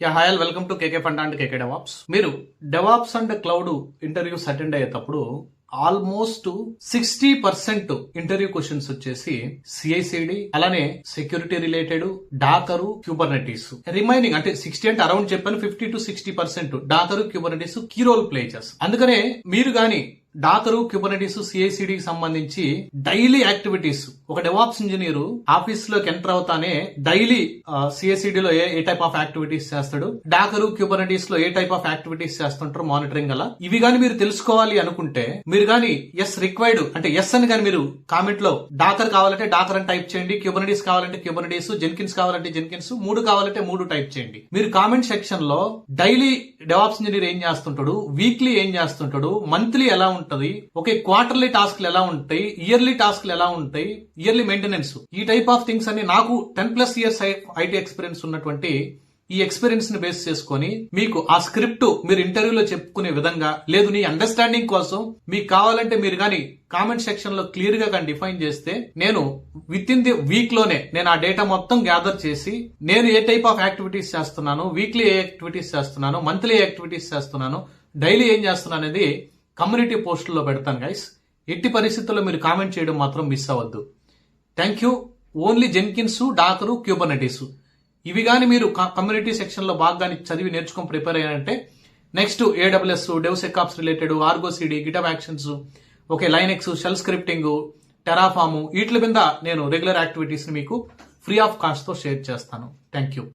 Hi all welcome to KK Funda and KK DevOps. మీరు DevOps and cloud interviews attend అయ్యేటప్పుడు almost 60% interview questions వచ్చేసి CICD, అలానే security related, docker, Kubernetes. Remaining అంటే 60 అంటే around చెప్పాను, 50 to 60% docker, Kubernetes key role play చేస్తారు. అందుకనే మీరు గాని డాకరు, క్యూబర్నెటీస్, సిఐసిడికి సంబంధించి డైలీ యాక్టివిటీస్, ఒక డెవాప్స్ ఇంజనీర్ ఆఫీస్ లోకి ఎంటర్ అవుతానే డైలీ సిఐసిడిలో ఏ టైప్ ఆఫ్ యాక్టివిటీస్ చేస్తాడు, డాకరు, క్యూబర్నెటీస్ లో ఏ టైప్ ఆఫ్ యాక్టివిటీస్ చేస్తుంటారు మానిటరింగ్ అలా. ఇవి గాని మీరు తెలుసుకోవాలి అనుకుంటే మీరు గాని ఎస్ రిక్వైర్డ్ అంటే ఎస్ అని కానీ మీరు కామెంట్ లో డాకర్ కావాలంటే డాకర్ అని టైప్ చేయండి, క్యూబర్నెటీస్ కావాలంటే క్యూబర్నెటీస్, జెన్కిన్స్ కావాలంటే జెన్కిన్స్, 3 కావాలంటే 3 టైప్ చేయండి. మీరు కామెంట్ సెక్షన్ లో డైలీ డెవాప్స్ ఇంజనీర్ ఏం చేస్తుంటాడు, వీక్లీ ఏం చేస్తుంటాడు, మంత్లీ ఎలా ఉంటది, ఓకే క్వార్టర్లీ టాస్క్లు ఎలా ఉంటాయి, ఇయర్లీ టాస్క్లు ఎలా ఉంటాయి, ఇయర్లీ మెయింటెనెన్స్, ఈ టైప్ ఆఫ్ థింగ్స్ అని నాకు 10+ years ఐటీ ఎక్స్పీరియన్స్ ఉన్నటువంటి ఈ ఎక్స్పీరియన్స్ ని బేస్ చేసుకొని మీకు ఆ స్క్రిప్ట్ మీరు ఇంటర్వ్యూలో చెప్పుకునే విధంగా, లేదు నీ అండర్స్టాండింగ్ కోసం మీకు కావాలంటే మీరు గాని కామెంట్ సెక్షన్ లో క్లియర్ గా డిఫైన్ చేస్తే నేను విత్ ఇన్ ది వీక్ లోనే నేను ఆ డేటా మొత్తం గ్యాదర్ చేసి నేను ఏ టైప్ ఆఫ్ యాక్టివిటీస్ చేస్తున్నాను, వీక్లీ ఏ యాక్టివిటీస్ చేస్తున్నాను, మంత్లీ ఏ యాక్టివిటీస్ చేస్తున్నాను, డైలీ ఏం చేస్తున్నాను అనేది కమ్యూనిటీ పోస్టుల్లో పెడతాను గైస్. ఎట్టి పరిస్థితుల్లో మీరు కామెంట్ చేయడం మాత్రం మిస్ అవ్వద్దు. Thank you. Only Jenkins, docker, Kubernetes ఇవి గాని మీరు కమ్యూనిటీ సెక్షన్ లో బాగా చదివి నేర్చుకొని ప్రిపేర్ అయ్యారంటే next AWS, DevSecOps related, Argo CD, GitHub actions, okay Linux, shell scripting, Terraform, వీటి మీద నేను రెగ్యులర్ యాక్టివిటీస్ ని మీకు ఫ్రీ ఆఫ్ కాస్ట్ తో షేర్ చేస్తాను. Thank you.